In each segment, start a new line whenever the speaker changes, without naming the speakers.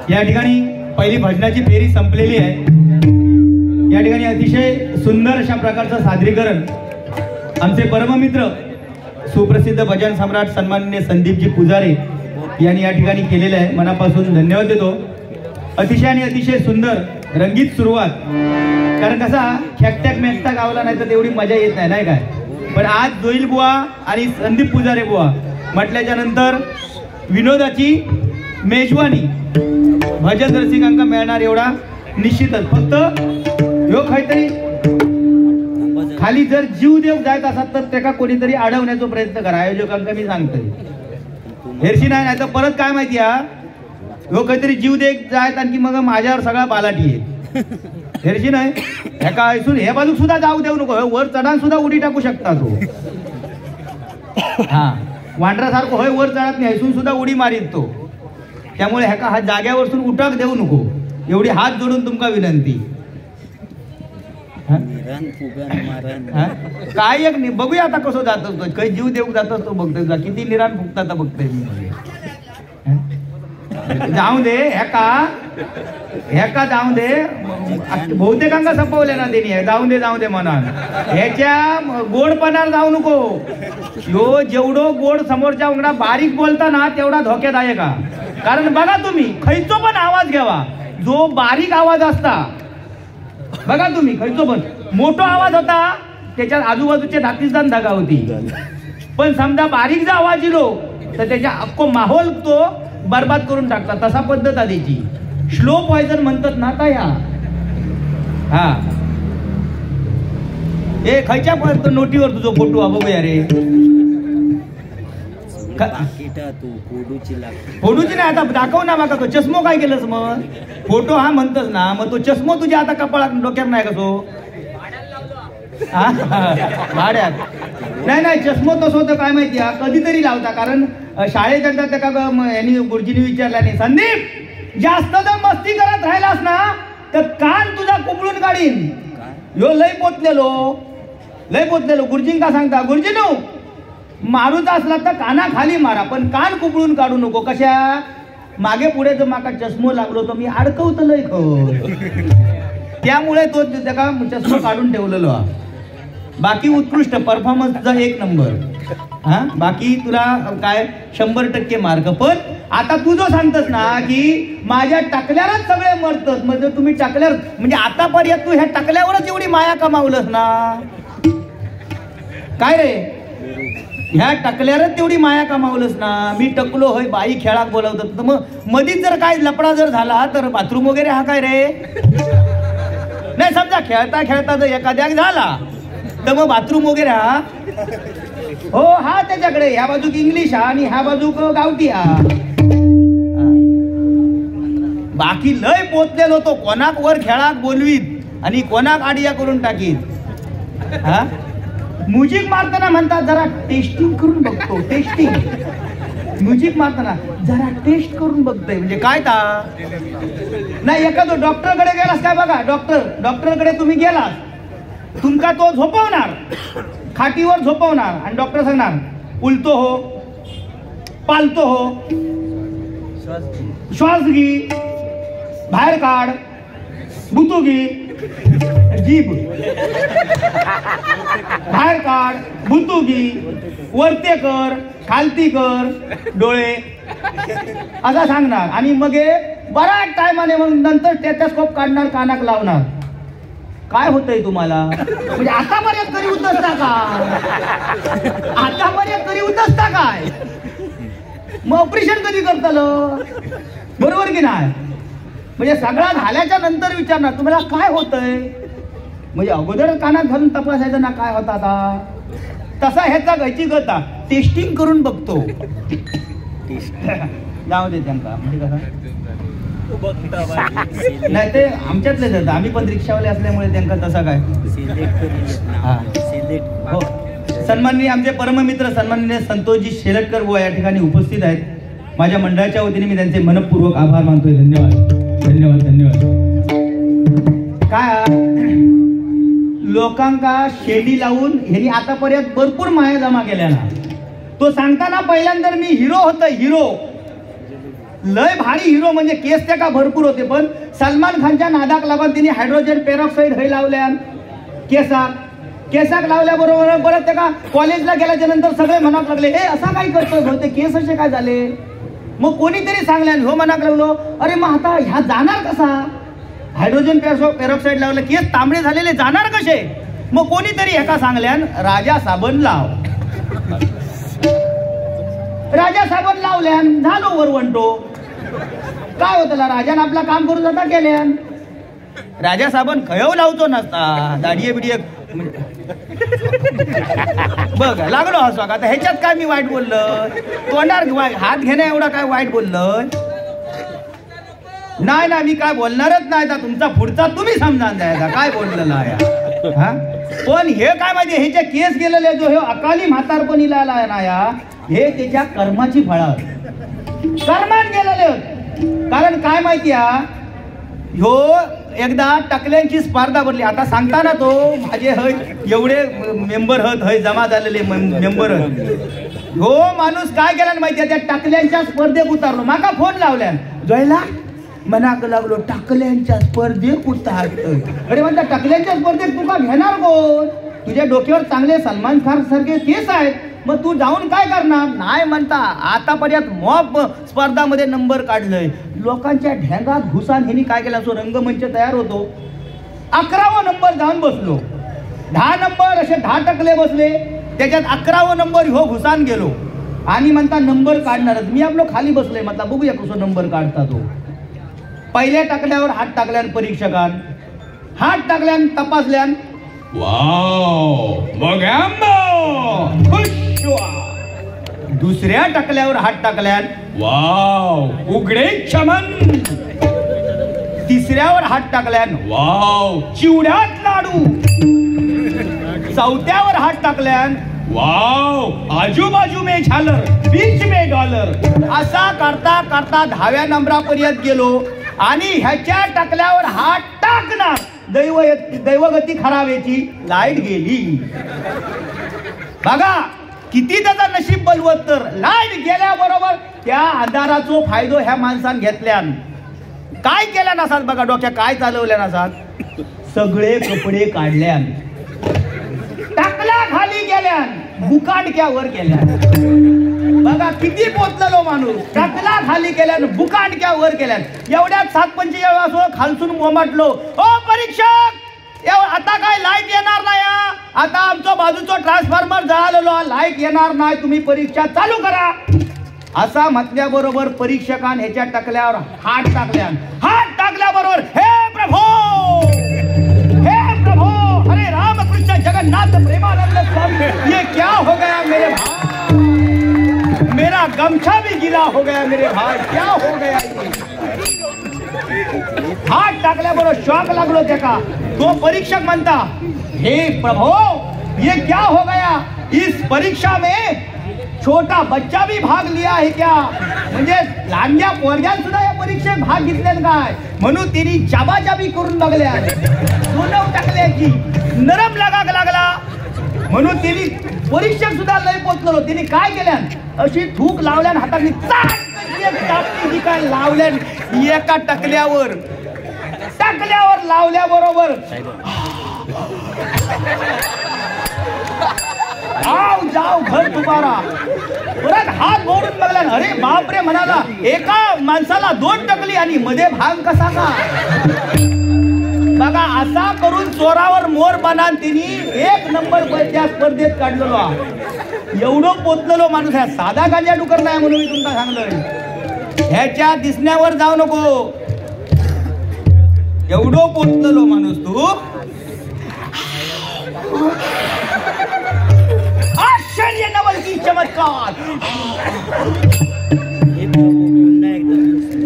या ठिकाणी पहिली भजनाची फेरी संपलेली आहे. या ठिकाणी अतिशय सुंदर अशा प्रकारचं सादरीकरण आमचे परममित्र सुप्रसिद्ध भजन सम्राट सन्माननीय संदीपजी पुजारे यांनी या ठिकाणी केलेलं आहे. मनापासून धन्यवाद देतो. अतिशय आणि अतिशय सुंदर रंगीत सुरुवात. कारण कसा खेकट्याक मेकटा गावला नाही तर तेवढी मजा येत नाही काय. पण आज जोईल बुवा आणि संदीप पुजारे बुवा म्हटल्याच्या नंतर विनोदाची मेजवानी भजन रसिकांना मिळणार एवढा निश्चितच. फक्त ह्यो काहीतरी खाली जर जीव देव जायत असत तर त्याला कोणीतरी अडवण्याचा प्रयत्न करा. आयोजकांना मी सांगतोय हेरशी नाही तर परत काय माहिती ह्यो काहीतरी जीव देव जायत आणखी मग माझ्यावर सगळा बालाटी आहे. हेरशी नाही ह्याका ऐसून हे बाजूक सुद्धा जाऊ देऊ नको. वर चढान सुद्धा उडी टाकू शकता तो. हा वांडरासारखं होय वर चढत नाही ऐसून सुद्धा उडी मारीत तो. त्यामुळे ह्याका हा जाग्यावरसून उठाक देऊ नको एवढी हात जोडून तुमका विनंती. काय एक नाही बघूया आता कसं जात असतो. काही जीव देऊ जात असतो बघतोय किती निराण फुकता बघतोय मी. जाऊ दे ह्याका जाऊ दे. बहुतेकांना संपवले ना त्यांनी. जाऊ दे म्हणा ह्याच्या गोडपणावर जाऊ नको. ह्यो जेवढं गोड समोरच्या उंगडा बारीक बोलता ना तेवढा धोक्यादायक आहे. कारण बघा तुम्ही खैचो पण आवाज घ्यावा. जो बारीक आवाज असता बघा तुम्ही खैचो पण मोठा आवाज होता त्याच्यात आजूबाजूचे धातीसदान धागा होती. पण समजा बारीक जर आवाज दिलो तर त्याच्या अख्खो माहोल तो बर्बाद करून टाकता. तसा पद्धत आहे त्याची. स्लो पॉइझन म्हणतात ना आता या. हा ए खयच्या नोटीवर तुझो फोटो बघूया रे. फोटोची नाही आता दाखव ना बघा. तो चष्मो काय केलंस मग. फोटो हा म्हणतस ना मग तो चष्मो तुझ्या आता कपाळात डोक्यात नाही का तो. भाड्यात नाही चष्मो तसं होतं काय माहिती कधीतरी लावता. कारण शाळेत एकदा त्या यांनी गुरुजींनी विचारल्याने संदीप जास्त जर मस्ती करत राहिलास ना तर कान तुझा कुपळून काढीन. यो लय पोचलेलो गुरुजींका सांगता. गुरुजीनो मारूचा असला तर काना खाली मारा पण कान कुपळून काढू नको. कशा मागे पुढे जर माका चष्मो लागलो तर मी अडकवतलंय त्यामुळे तो त्याला चष्मा काढून ठेवलेलो. बाकी उत्कृष्ट परफॉर्मन्सचा 1 नंबर. हा बाकी तुला काय 100% मार्क. पण आता तू जो सांगतस ना की माझ्या टाकल्यावरच सगळे मरतात म्हणजे तुम्ही टाकल्यावर म्हणजे आतापर्यंत तू ह्या टाकल्यावरच एवढी माया कमावलंस ना काय रे. ह्या टाकल्यावरच तेवढी माया कमावलंस ना. मी टकलो होय बाई खेळाक बोलावतात तर मग मधीच जर काय लपडा जर झाला तर बाथरूम वगैरे हा काय रे. नाही समजा खेळता जर एखाद्याक झाला तर मग बाथरूम वगैरे हा हो हा त्याच्याकडे. ह्या बाजूक इंग्लिश हा आणि ह्या बाजूक गावठी हा. बाकी लय पोचलेलो तो कोणाक वर खेळाक बोलवीत आणि कोणाक आडिया करून टाकीत. हा म्युझिक मारताना म्हणतात जरा टेस्टिंग करून बघतो. टेस्टिंग म्युझिक मारताना जरा टेस्ट करून बघतोय म्हणजे काय ता नाही. एखादो डॉक्टरकडे गेलास काय बघा. डॉक्टरकडे तुम्ही गेलास तुमका तो झोपवणार खाटीवर झोपवणार आणि डॉक्टर सांगणार उलतो हो पालतो हो श्वास घे बाहेर काढ बुतू घे जीभ बाहेर काढ बुतू घे वरते कर खालती कर डोळे असा सांगणार. आणि मग बराच टायमाने मग नंतर स्टेथोस्कोप काढणार कानाक लावणार. काय होतंय तुम्हाला म्हणजे आतापर्यंत करी उतरता काय मग ऑपरेशन कधी करतलं बरोबर की नाही. म्हणजे सगळा झाल्याच्या नंतर विचारणार तुम्हाला काय होतंय म्हणजे अगोदर कानात घालून तपासायचं ना काय होता आता. तसा ह्याचा घ्यायची गता टेस्टिंग करून बघतो. जाऊ दे त्यांना म्हणजे कसं नाही ते आमच्यातलेच आहेत. आम्ही पण रिक्षावाले असल्यामुळे त्यांना तसा काय हो. सन्माननीय आमचे परममित्र सन्माननीय संतोषजी शेलटकर बुवा या ठिकाणी उपस्थित आहेत. माझ्या मंडळाच्या वतीने मी त्यांचे मनपूर्वक आभार मानतोय. धन्यवाद. काय लोकांका शेडी लावून ह्यांनी आतापर्यंत भरपूर माया जमा केल्या ना. तो सांगताना पहिल्यांदा मी हिरो होतो. हिरो लय भारी हिरो म्हणजे केस त्या का भरपूर होते, पण सलमान खानच्या नादाक लागून तिने हायड्रोजन पेरॉक्साईड हय लावल्यान केसाक लावल्याबरोबर परत त्या का कॉलेजला गेल्याच्या नंतर सगळे म्हणाक लागले हे असा काय करतोय भाऊ, ते केस असे काय झाले. मग कोणीतरी सांगल्यान हो म्हणाक लागलो अरे मग आता ह्या जाणार कसा, हायड्रोजन पेरॉक्साईड लावलं केस तांबडे झालेले जाणार कसे. मग कोणीतरी ह्याका सांगल्यान राजा साबण लाव. राजा साबण लावल्यान झालो वरवंटो. काय होतं राजान आपला काम करून जाता केल्यान. राजा साबण खयव लावतो नसता, दाढिये बिडिये बघ लागलो हसवा. आता ह्याच्यात काय मी वाईट बोललं, तोंडार हात घेण्या एवढा काय वाईट बोललं नाही ना. मी काय बोलणारच नाही, तुमचा पुढचा तुम्ही समजा द्यायचा काय बोललेला आहे. हा पण हे काय माहिती, ह्याच्या केस गेलेले जो हे अकाली म्हातारपणीला आला ना या, हे त्याच्या कर्माची फळं कर्मात गेलेले. कारण काय माहिती ह्यो एकदा टकल्यांची स्पर्धा भरली. आता सांगताना तो माझे हय एवढे मेंबर हत हय जमा झालेले मेंबर हो माणूस काय केला माहिती त्या टकल्यांच्या स्पर्धेत उतारलो. माका फोन लावल्यान जयला मनाक लागलो टकल्यांच्या स्पर्धेत उतारतोय. अरे म्हणता टकल्यांच्या स्पर्धेत तुका घेणार कोण, तुझ्या डोक्यावर चांगले सलमान खान सारखे केस आहेत, मग तू जाऊन काय करणार. नाही म्हणता आतापर्यंत मॉप स्पर्धामध्ये नंबर काढलंय. लोकांच्या ढेंगात घुसान ह्यांनी काय केलं, असो रंगमंच तयार होतो. 11वा नंबर जाऊन बसलो. 10 नंबर असे 10 टकले बसले, त्याच्यात 11वा नंबर हो घुसान गेलो आणि म्हणता नंबर काढणारच. मी आपलो खाली बसलोय, म्हटलं बघूया कसं नंबर काढता तो. पहिल्या टाकल्यावर हात टाकल्यान परीक्षकान, हात टाकल्यान तपासल्यान वाव दुसऱ्या टाकल्यावर हात टाकल्यान वाव उघडे चमन. तिसऱ्यावर हात टाकल्यान वाव चिवड्यात लाडू. चौथ्यावर हात टाकल्यान वाव आजूबाजू में झालर बीच में डॉलर. असा करता करता 10व्या नंबरापर्यंत गेलो आणि ह्याच्या टाकल्यावर हात टाकणार दैवगती खरावेची लाईट गेली. बघा किती त्याचा नशीब बलवत. तर लाईट गेल्याबरोबर त्या अंधाराचो फायदो ह्या माणसान घेतल्यान काय केल्या नसात. बघा डोक्या काय चालवल्या नसात, सगळे कपडे काढल्यान, टाकला खाली गेल्यान, बुकांडक्यावर केल्यान. बघा किती पोचलेलो माणूस, टाकला खाली केल्यान बुकांडक्यावर केल्यान. एवढ्यात 7:45 असो खालसून मोमाटलो ओ परीक्षक आता काय लाईट येणार नाही, आता आमचा बाजूचा ट्रान्सफॉर्मर जळालेलो, लाईट येणार नाही, तुम्ही परीक्षा चालू करा. असा म्हटल्याबरोबर परीक्षकान ह्याच्या टाकल्यावर हात टाकल्यान, हात टाकल्याबरोबर हे प्रभो हरे राम कृष्ण जगन्नाथ प्रेमानंद स्वामी ये क्या हो गया मेरे भाई, मेरा गमछा भी गीला हो गया मेरे भाई, क्या हो गया. हात टाकल्याबरोबर शॉक लागलो त्याका. तो परीक्षक म्हणता हे प्रभो ये क्या हो गया, इस परीक्षा में छोटा बच्चा भी भाग लिया है क्या. म्हणजे लहानग्या पोरग्यान सुद्धा या परीक्षेत भाग घेतल्यान काय म्हणून तिने जाबाजाबी करून बघल्या. सोनव टाकल्याची नरम लागाक लागला म्हणून तिने परीक्षक सुद्धा लय पोचलो. तिने काय केल्यान अशी थूक लावल्यान हाताने टाकली काय लावल्यान एका टाकल्यावर लावल्याबरोबर जाऊ घर तुम्हारा. परत हात मोडून बघला. अरे बापरे म्हणाला, एका माणसाला 2 टकली आणि मध्ये भांग कसा का. बघा असा करून चोरावर मोर बनान तिने 1 नंबर त्या स्पर्धेत काढलेलो. एवढं पोचलेलो माणूस आहे, साधा गांजा डुकर नाही म्हणून मी तुमचा सांगलोय. ह्याच्या दिसण्यावर जाऊ नको, एवढं पोचलेलो माणूस तू. आश्चर्य नवल की चमत्कार.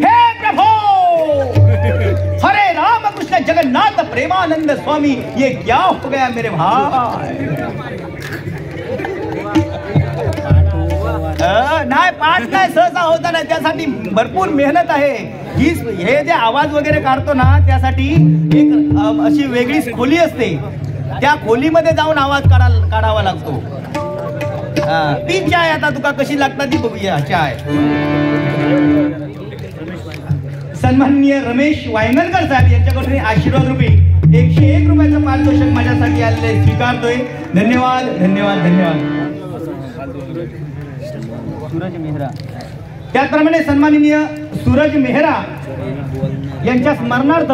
हे प्रभो हरे राम कृष्ण जगन्नाथ प्रेमानंद स्वामी ये क्या हो गया मेरे भाई. नाही पाठ नाही सहसा होता नाही, त्यासाठी भरपूर मेहनत आहे. हे जे आवाज वगैरे काढतो ना त्यासाठी एक अशी वेगळीच खोली असते, त्या खोलीमध्ये जाऊन आवाज काढावा लागतो. ती चाय आता तुका कशी लागतात ती बघूया. चाय सन्माननीय रमेश वायंगणकर साहेब यांच्याकडून आशीर्वाद रूपी 101 रुपयाचं पारितोषिक माझ्यासाठी आलेले स्वीकारतोय. धन्यवाद धन्यवाद धन्यवाद. सूरज मेहरा. त्याचप्रमाणे सन्माननीय सूरज मेहरा यांच्या स्मरणार्थ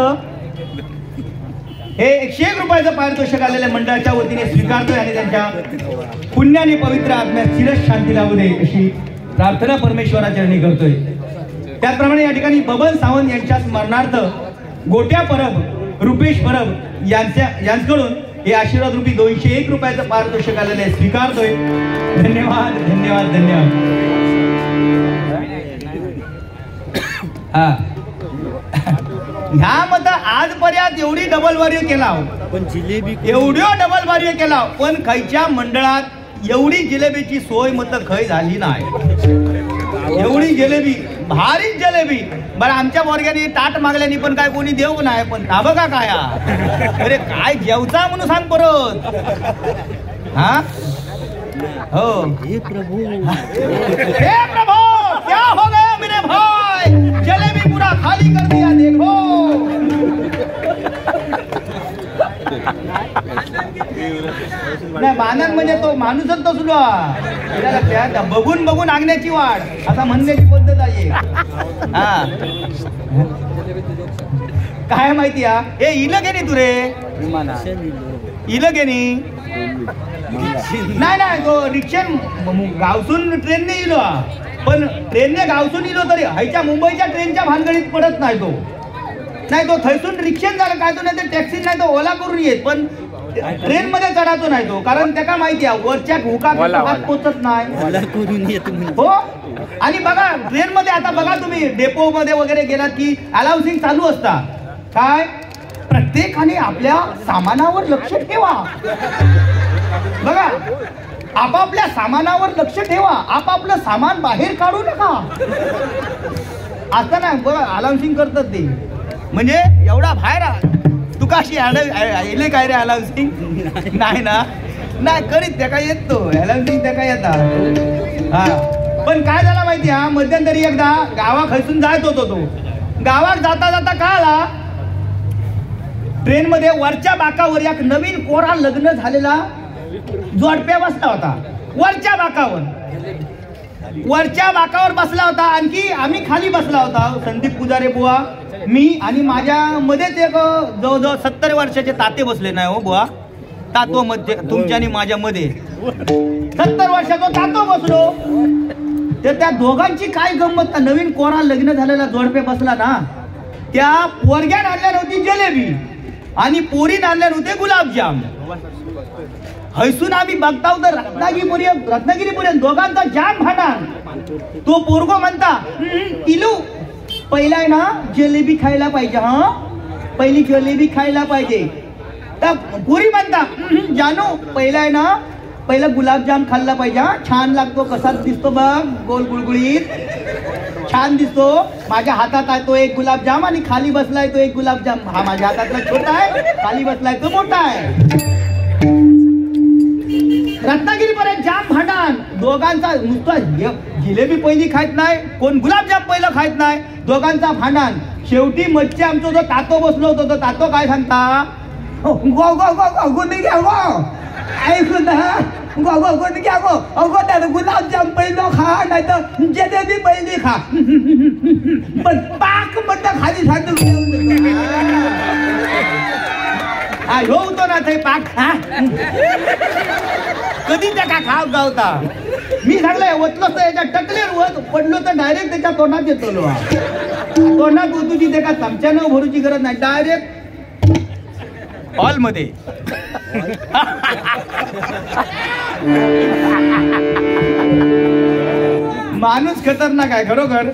हे 101 रुपयाचं पारितोषिक आलेल्या मंडळाच्या वतीने स्वीकारतोय आणि त्यांच्या पुण्याने पवित्र आत्म्यात चिरश शांती लावू दे अशी प्रार्थना परमेश्वराचरणी करतोय. त्याचप्रमाणे या ठिकाणी बबन सावंत यांच्या स्मरणार्थ गोट्या परब, रुपेश परब यांच्याकडून हे आशीर्वाद रूपी 201 रुपयाचं पारितोषिक आलेले स्वीकारतोय. धन्यवाद धन्यवाद धन्यवाद. ह्या मत आजपर्यंत एवढी डबल वारीव केला पण जिलेबी एवढी डबल वारीव केला पण खयच्या मंडळात एवढी जिलेबीची सोय मत खय झाली नाही. एवढी जिलेबी भारी जिलेबी. बरं आमच्या वर्गाने ताट मागल्याने पण काय कोणी देऊ नाही पण का बघा काय अरे काय जेवचा म्हणून सांग परत. हा हो हे प्रभू क्या हो गया मेरे भाई, जलेबी पूरा खाली कर दिया देखो. नाही मानन म्हणजे तो माणूसच तो सुद्धा त्याला बघून बघून आणण्याची वाढ असा म्हणण्याची पद्धत आहे. हा काय माहिती हा हे इलं गेली तू रे इलं गेली नाही नाही तो रिक्षेन गावसून ट्रेनने इलो पण ट्रेनने गावसून इलो तरी हायच्या मुंबईच्या ट्रेनच्या भानगडीत पडत नाही तो. नाही तो थैसून रिक्षेन झालं काय तो नाही तर टॅक्सी नाही तो ओला करून येत पण ट्रेन मध्ये चढातो नाही तो कारण त्याला माहिती आहे वरच्या भूकात हात पोचत नाही हो. आणि बघा ट्रेन मध्ये आता बघा तुम्ही डेपो मध्ये वगैरे गेलात की अलाउन्सिंग चालू असता काय प्रत्येकाने आपल्या सामानावर लक्ष ठेवा. बघा आपापल्या सामानावर लक्ष ठेवा, आपापलं सामान बाहेर काढू नका. असं नाही बघा अलाउन्सिंग करतात ते म्हणजे एवढा बाहेर तू काशी आले काय रे अलाउन्सिंग नाही ना नाही करीत त्या काय येत तो अलाउन्सिंग त्या काय येतात. हा पण काय झालं माहिती हा मध्यंतरी एकदा गावा खैसून जात होतो तो गावात जाता जाता का आला ट्रेन मध्ये वरच्या बाकावर एक नवीन कोरा लग्न झालेला जोडप्या बसला होता. वरच्या बाकावर बसला होता. आणखी आम्ही खाली बसला होता संदीप पुजारे बुवा मी आणि माझ्या मध्येच एक जवळजवळ 70 वर्षाचे ताते बसले नाही हो बुवा. तातो मध्ये तुमच्या आणि माझ्या मध्ये 70 वर्षाचा तातो बसलो. तर त्या दोघांची काय गंमत नवीन कोरा लग्न झालेला जोडपे बसला ना त्या पोरग्यान आणल्या नव्हती जिलेबी आणि पोरीन आणल्या नव्हते गुलाबजाम. हैसून आम्ही बघता तर रत्नागिरीपर्यंत दोघांचा जाम भांडण. तो पोरगो म्हणता इलू पहिला आहे ना जिलेबी खायला पाहिजे हा पहिली जिलेबी खायला पाहिजे. तर पोरी म्हणता जानू पहिला आहे ना पहिला गुलाबजाम खाल्ला पाहिजे हा छान लागतो कसा दिसतो बघ गोल गुळगुळीत छान दिसतो. माझ्या हातात आहे तो एक गुलाबजाम आणि खाली बसलाय तो एक गुलाबजाम. हा माझ्या हातातला छोटा आहे खाली बसलाय तो मोठा आहे. रत्नागिरीपर्यंत जाम भांडण दोघांचा नुसतं जिलेबी पहिली खायत नाही कोण गुलाबजाम पहिलं खायत नाही दोघांचा भांडण. शेवटी मच्छी आमचा जो तातो बसलो होतो तो तातो काय सांगता गो गो गो गो घ्या गो ऐकून गो गो गो घ्या गो अगो त्या गुलाबजाम पहिलं खा नाही तर जिलेबी पहिली खा पण पाक म्हणता खाली सांगतो हा होतो ना ते पाक खा कधी त्या का खाव गावता. मी सांगलंय ओतलो तर याच्या टकलेर पडलो तर डायरेक्ट त्याच्या तोंडात येतो तोंडात ओतूची ते का चमच्यानं भरूची गरज नाही डायरेक्ट हॉल मध्ये. माणूस खतरनाक आहे खरोखर.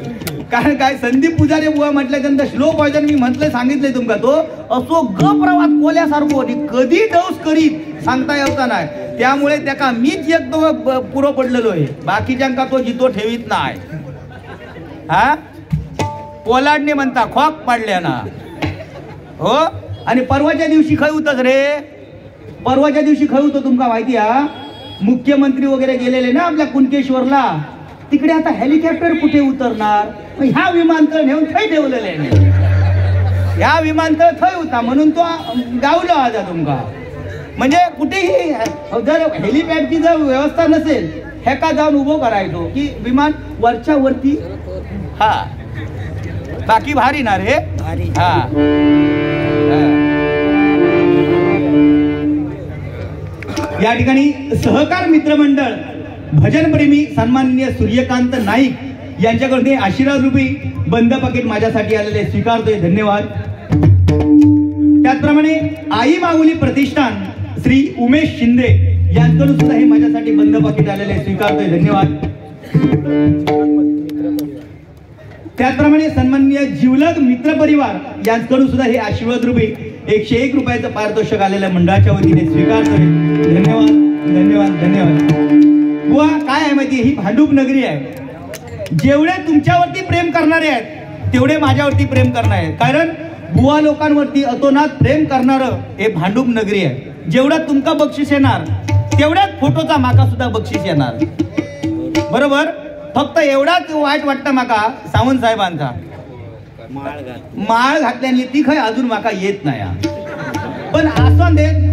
कारण काय संदीप पुजारी बुवा म्हटल्यानंतर स्लो पॉइजन मी म्हटलं सांगितलंय तुमका तो असो गप्रवात कोल्यासारखो कधी डोस करीत सांगता येता नाही. त्यामुळे त्याका मीच एक तो पुरो पडलेलो आहे बाकीच्यांका तो जितो ठेवीत नाही. हा पोलाडने म्हणता खोक पडल्या ना हो. आणि परवाच्या दिवशी खय होतच रे परवाच्या दिवशी खय होतं तुमका माहिती हा मुख्यमंत्री वगैरे गेलेले ना आपल्या कुणकेश्वरला तिकडे आता हेलिकॉप्टर कुठे उतरणार? ह्या विमानतळ नेऊन थंय ठेवलेलं आहे. ह्या विमानतळ थंय होता म्हणून तो गावलो आज तुमका. म्हणजे कुठेही जर हेलिपॅडची जर व्यवस्था नसेल हेका जाऊन उभो करायचो की विमान वरच्या वरती. हा बाकी भारी ना रे. हा या ठिकाणी सहकार मित्रमंडळ भजनप्रेमी सन्माननीय सूर्यकांत नाईक यांच्याकडून आशीर्वाद रूपी बंद पाकिट माझ्यासाठी आलेले स्वीकारतोय. धन्यवाद. त्याचप्रमाणे आई माऊली प्रतिष्ठान श्री उमेश शिंदे यांच्याकडून सुद्धा हे माझ्यासाठी बंद पाकिट आलेले स्वीकारतोय. धन्यवाद. त्याचप्रमाणे सन्माननीय जिवलग मित्र परिवार यांच्याकडून सुद्धा हे आशीर्वाद रूपी 101 रुपयाचं पारितोषिक आलेल्या मंडळाच्या वतीने स्वीकारतोय. धन्यवाद धन्यवाद धन्यवाद. बुवा काय आहे माहिती, ही भांडूप नगरी आहे. जेवढे तुमच्यावरती प्रेम करणारे आहेत तेवढे माझ्यावरती प्रेम करणार आहेत. कारण बुवा लोकांवरती अतोनात प्रेम करणारं हे भांडूप नगरी आहे. जेवढं तुमका बक्षीस येणार तेवढ्याच फोटोचा माका सुद्धा बक्षीस येणार. बरोबर. फक्त एवढाच वाईट वाटतं माका सावंत साहेबांचा माळ घातल्याने ती खय अजून माका येत नाही. पण असं देत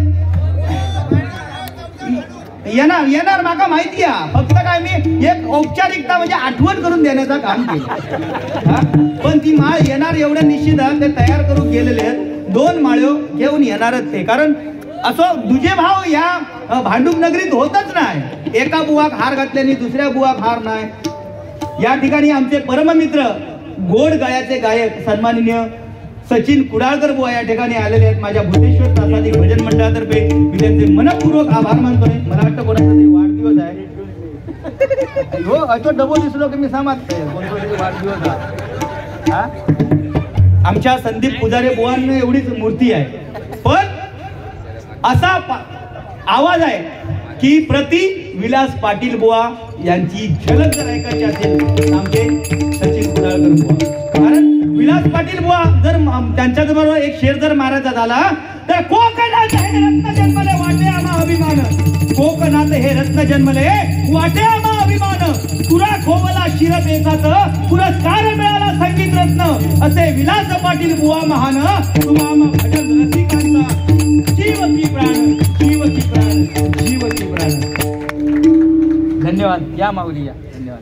येणार येणार माका माहिती आहे. फक्त काय मी एक औपचारिकता म्हणजे आठवण करून देण्याचं काम केलं. पण ती माळ येणार एवढं निश्चित ते तयार करून गेलेले 2 माळ्यो घेऊन येणारच ते. कारण असं दुजे भाव या भांडूप नगरीत होतच नाही. एका बुवाक हार घातल्याने दुसऱ्या बुवाक हार नाही. या ठिकाणी आमचे परममित्र गोड गळ्याचे गायक सन्माननीय सचिन कुडाळकर बुवा या ठिकाणी आलेले आहेत. माझ्या भूतेश्वर प्रासादिक भजन मंडळातर्फे मी त्यांचे मनपूर्वक आभार मानतोय. मला वाटतं कोणाचा तरी वाढदिवस आहे. हो अचो डबो दिसलो की मी समजतोय कोणतरी वाढदिवस आहे. आमच्या संदीप पुजारे बुवांना एवढीच मूर्ती आहे. पण असा आवाज आहे की प्रति विलास पाटील बुवा यांची झलक जर ऐकायची असेल तर आमचे सचिन कुडाळकर बुवा. कारण विलास पाटील बुवा जर त्यांच्या बरोबर एक शेर जर मारायचा झाला तर कोकणात हे रत्न जन्मले वाटे आम्हा अभिमान. कोकणात हे रत्न जन्मले वाटे आम्हा अभिमान. तुरा खोवला शिर पेचात पुरस्कार मिळाला संगीत रत्न. असे विलास पाटील बुवा महान. तुम्हा आम्हा भजन रसिकांचा जीव की प्राण जीव की प्राण जीव की प्राण. धन्यवाद. या माऊली या. धन्यवाद.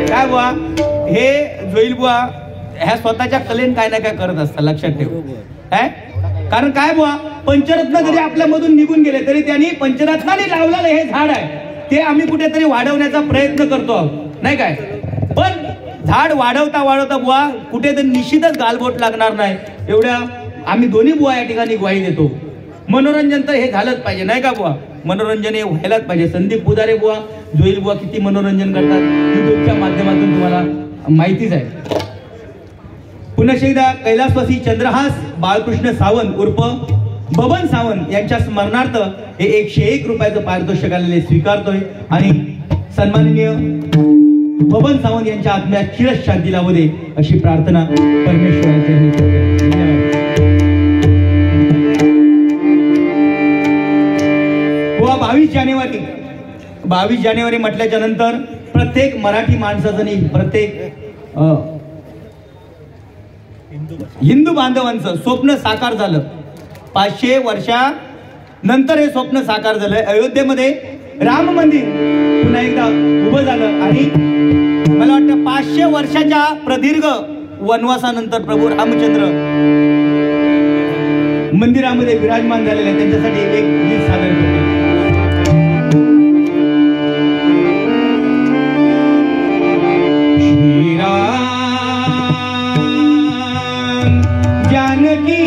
काय बुवा हे जोईल बुवा ह्या स्वतःच्या कलेन काय ना काय करत असतात. लक्षात ठेव. कारण काय बुवा पंचरत्न जरी आपल्या मधून निघून गेले तरी त्यांनी पंचरत्नाने लावलेलं हे झाड आहे ते आम्ही कुठेतरी वाढवण्याचा प्रयत्न करतो आहोत नाही काय. पण झाड वाढवता वाढवता बुवा कुठेतरी निश्चितच गालबोट लागणार नाही एवढ्या आम्ही दोन्ही बुवा या ठिकाणी ग्वाही देतो. मनोरंजन तर हे झालंच पाहिजे नाही का बुवा. मनोरंजन हे व्हायलाच पाहिजे. संदीप पुजारे बुवा जोईल बुवा किती मनोरंजन करतात युट्यूबच्या माध्यमातून तुम्हाला माहितीच आहे. पुन्हा एकदा कैलासवासी चंद्रहास बाळकृष्ण सावंत उर्फ बबन सावंत यांच्या स्मरणार्थ हे 101 रुपयाचं पारितोषिक आलेले स्वीकारतोय. आणि सन्माननीय बबन सावंत यांच्या आत्म्यात चिरशांती लावू दे अशी प्रार्थना परमेश्वराच्या. बुवा 22 जानेवारी म्हटल्याच्या नंतर प्रत्येक मराठी माणसाचं नाही प्रत्येक हिंदू बांधवांचं स्वप्न साकार झालं. 500 वर्षानंतर हे स्वप्न साकार झालंय. अयोध्येमध्ये राम मंदिर पुन्हा एकदा उभं झालं. आणि मला वाटतं 500 वर्षाच्या प्रदीर्घ वनवासानंतर प्रभू रामचंद्र मंदिरामध्ये विराजमान झालेले. त्यांच्यासाठी एक गीत सादर करतो.
जानकी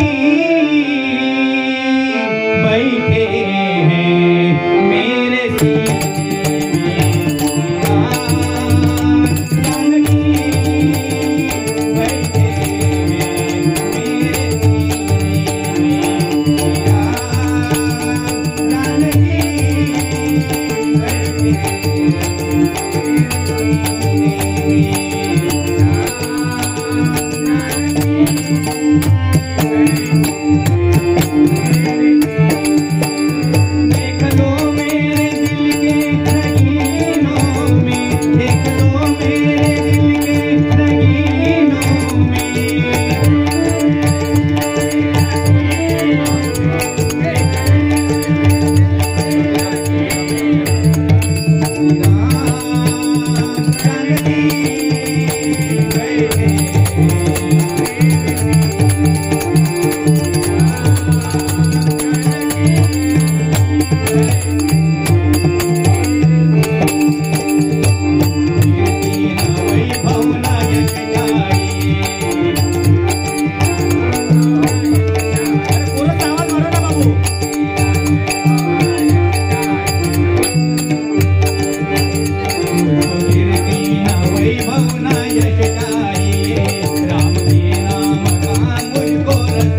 राम के नाम का मुझको रस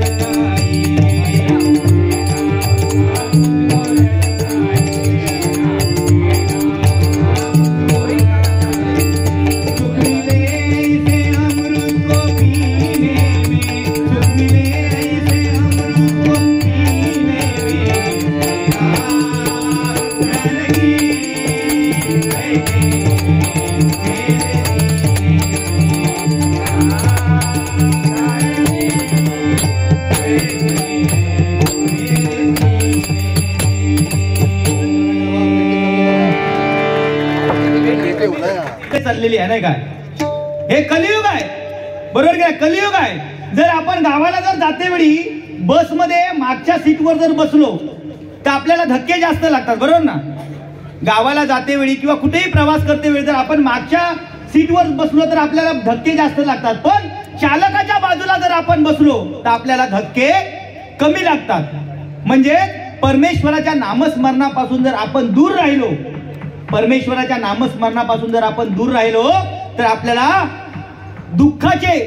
चाललेली आहे नाही काय. हे कलियुग आहे, बरोबर काय. कलियुग आहे. जर आपण गावाला जर जाते वेळी बसमध्ये मागच्या सीटवर जर बसलो तर आपल्याला धक्के जास्त लागतात, बरोबर ना. गावाला जाते वेळी किंवा कुठेही प्रवास करते वेळी जर आपण मागच्या सीटवर बसलो तर आपल्याला धक्के जास्त लागतात. पण चालकाच्या बाजूला जर आपण बसलो तर आपल्याला धक्के कमी लागतात. म्हणजे परमेश्वराच्या नामस्मरणापासून जर आपण दूर राहिलो, परमेश्वराच्या नामस्मरणापासून जर आपण दूर राहिलो तर आपल्याला दुःखाचे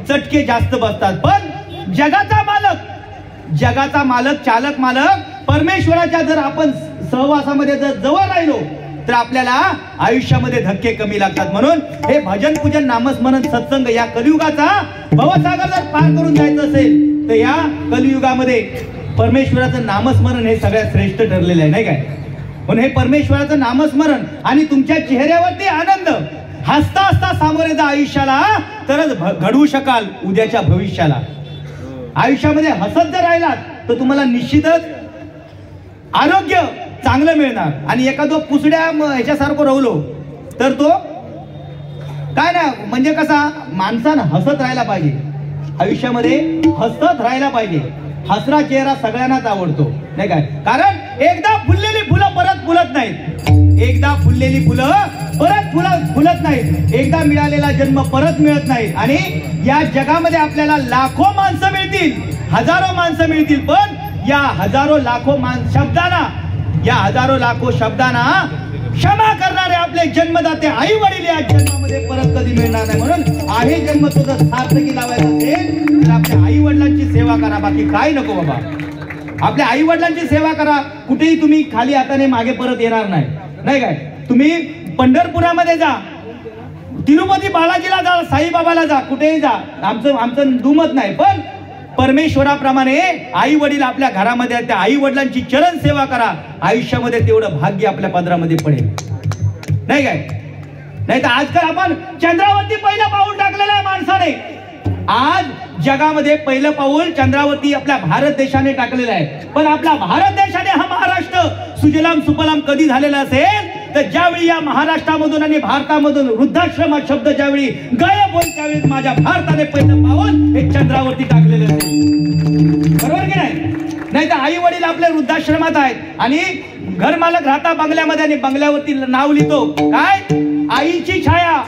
चटके जास्त बसतात. पण जगाचा मालक चालक मालक परमेश्वराच्या जर आपण सहवासामध्ये जर जवळ राहिलो तर आपल्याला आयुष्यामध्ये धक्के कमी लागतात. म्हणून हे भजन पूजन नामस्मरण सत्संग या कलियुगाचा भवसागर जर पार करून जायचं असेल तर या कलियुगामध्ये परमेश्वराचं नामस्मरण हे सगळ्यात श्रेष्ठ ठरलेलं आहे नाही काय. म्हणून हे परमेश्वराचं नामस्मरण आणि तुमच्या चेहऱ्यावरती आनंद, हसता हसता सामोरे जा आयुष्याला, तरच घडवू शकाल उद्याच्या भविष्याला. आयुष्यामध्ये हसत जर राहिलात तर तुम्हाला निश्चितच आरोग्य चांगलं मिळणार. आणि एखादं पुसड्या ह्याच्यासारखं राहिलो तर तो काय ना, म्हणजे कसा माणसानं हसत राहायला पाहिजे, आयुष्यामध्ये हसत राहायला पाहिजे. हसरा चेहरा सगळ्यांनाच आवडतो नाही काय. कारण एकदा फुललेली फुलं परत फुलत नाहीत, एकदा फुललेली फुलं परत फुलत नाहीत, एकदा मिळालेला जन्म परत मिळत नाही. आणि या जगामध्ये आपल्याला लाखो माणसं मिळतील, हजारो माणसं मिळतील, पण या हजारो लाखो शब्दांना, या हजारो लाखो शब्दांना क्षमा करणारे आपले जन्मदाते आई वडील या जन्मामध्ये परत कधी मिळणार नाही. म्हणून आहे जन्म तुझं सार्थकी लावायचा असेल तर आपल्या आई वडिलांची सेवा करा, बाकी काय नको बाबा. आपल्या आई वडिलांची सेवा करा. कुठेही तुम्ही खाली हाताने मागे परत येणार नाही नाही काय. तुम्ही पंढरपुरामध्ये जा, तिरुपती बालाजीला जा, साईबाबाला जा, कुठेही जा, आमचं दुमत नाही. पण परमेश्वराप्रमाणे आई वडील आपल्या घरामध्ये, त्या आई वडिलांची चरण सेवा करा. आयुष्यामध्ये तेवढं भाग्य आपल्या पदरामध्ये पडेल नाही काय. नाही तर आजकाल आपण चंद्रावरती पहिलं पाऊल टाकलेलं आहे माणसाने. आज जगामध्ये पहिलं पाऊल चंद्रावरती आपल्या भारत देशाने टाकलेलं आहे. पण आपला भारत देशाने, हा महाराष्ट्र सुजलाम सुफलाम कधी झालेला असेल तर ज्यावेळी या महाराष्ट्रामधून आणि भारतामधून वृद्धाश्रम हा शब्द ज्यावेळी गायब होईल त्यावेळी माझ्या भारताने पहिलं पाऊल हे चंद्रावरती टाकलेलं असेल, बरोबर की नाही. नाही तर आई वडील आपल्या वृद्धाश्रमात आहेत आणि घर मालक राहता बंगल्यामध्ये आणि बंगल्यावरती नाव लिहितो काय, आईची छाया.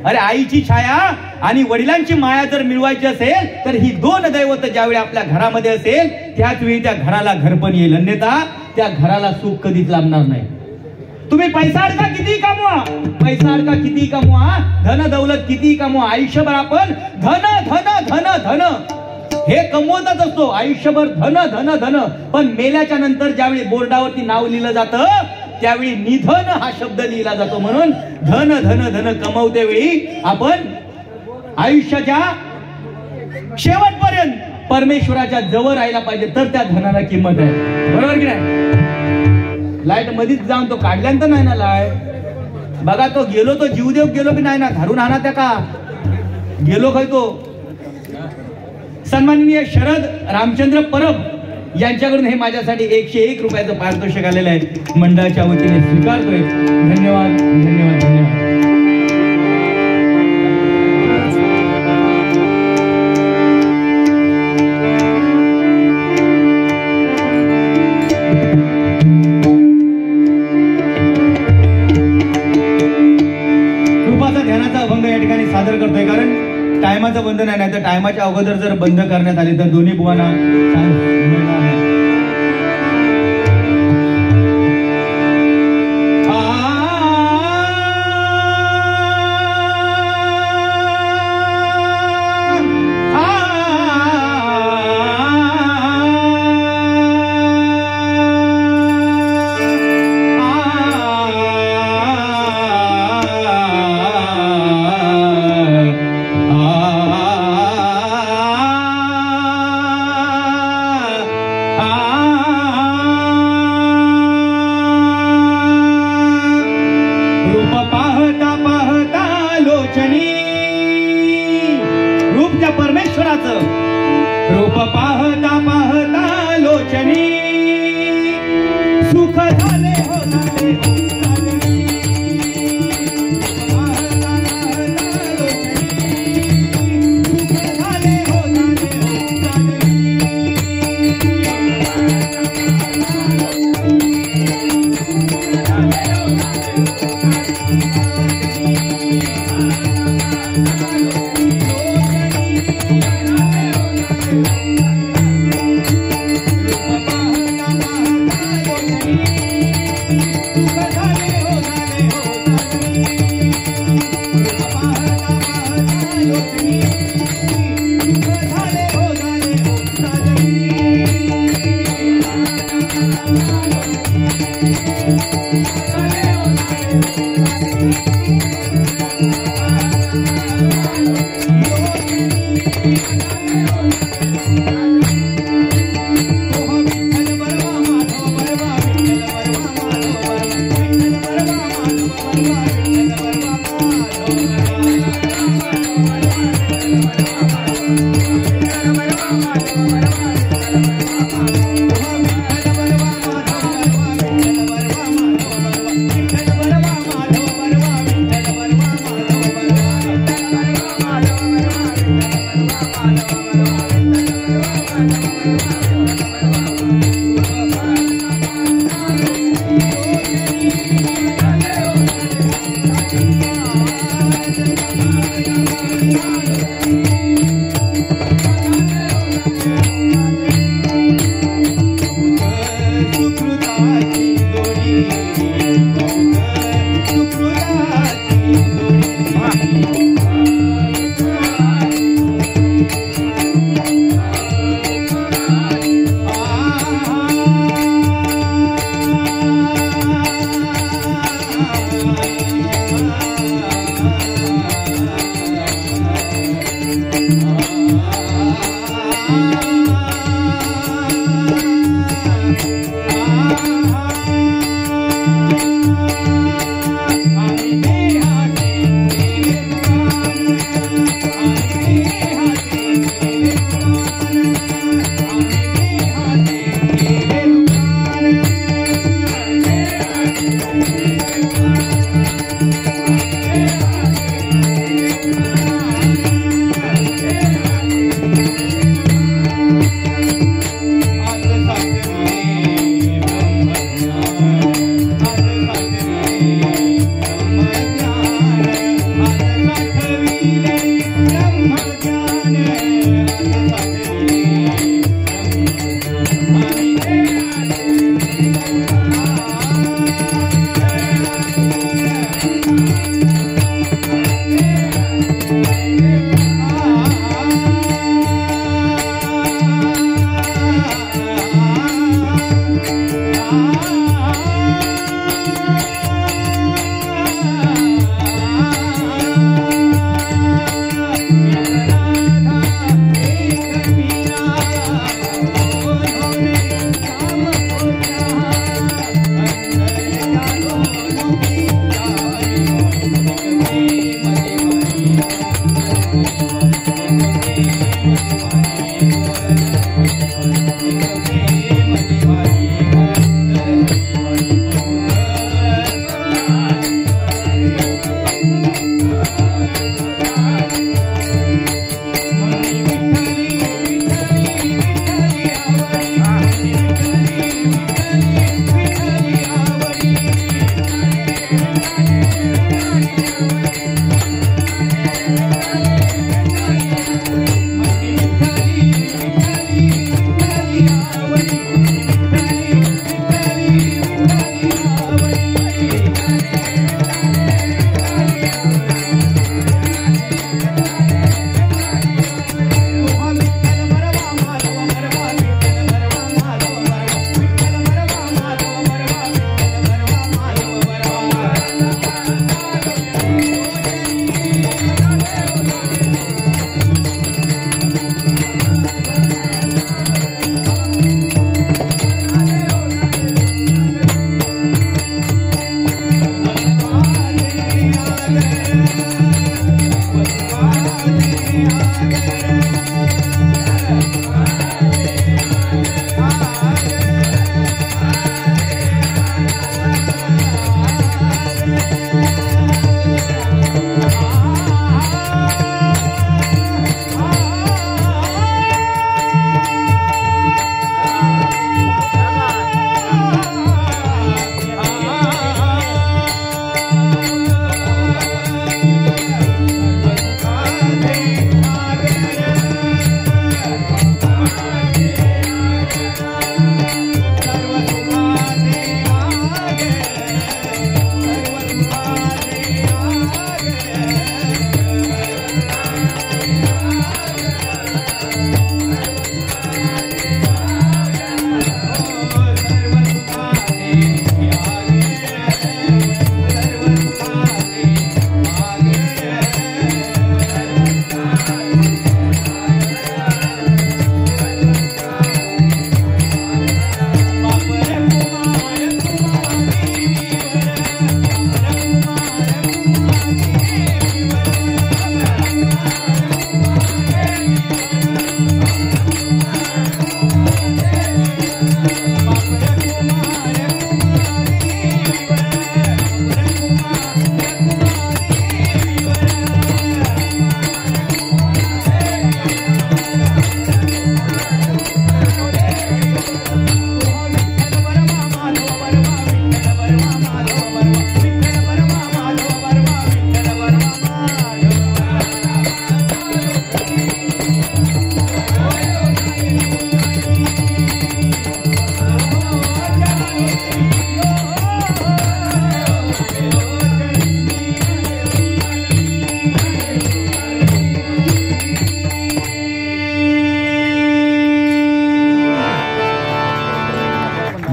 अरे आईची छाया आणि वडिलांची माया जर मिळवायची असेल तर ही दोन दैवत ज्यावेळी आपल्या घरामध्ये असेल त्याच वेळी त्या घराला घरपण येईल, अन्यथा त्या घराला सुख कधीच लाभणार नाही. तुम्ही पैसा अडका किती कमवा, पैसा अडका किती कमवा, धन दौलत किती कमवा, आयुष्यभर आपण धन धन धन धन हे कमवतच असतो, आयुष्यभर धन धन धन. पण मेल्याच्या नंतर ज्यावेळी बोर्डावरती नाव लिहिलं जातं त्यावेळी निधन हा शब्द लिहिला जातो. म्हणून धन धन धन कमवते वेळी आपण आयुष्याच्या शेवटपर्यंत परमेश्वराच्या जवळ राहायला पाहिजे, तर त्या धनाला किंमत आहे, बरोबर की नाही. लाईट मध्येच जाऊन तो काढल्यानंतर नाही ना लाईट, बघा तो गेलो, तो जीवदेव गेलो की नाही ना, धरून आणा त्या का गेलो काय तो. सन्माननीय शरद रामचंद्र परब यांच्याकडून हे माझ्यासाठी 101 रुपयाचं पारितोषिक आलेलं आहे, मंडळाच्या वतीने स्वीकारतोय. धन्यवाद धन्यवाद धन्यवाद. कृपाचा ध्यानाचा अभंग या ठिकाणी सादर करतोय, कारण टायमाचं बंधन आहे, नाही तर टायमाच्या अगोदर जर बंद करण्यात आले तर दोन्ही बुवांना परमेश्वराचं रूप पाहता पाहता लोचनी सुख झाले हो झाले हो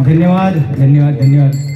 धन्यवाद धन्यवाद धन्यवाद.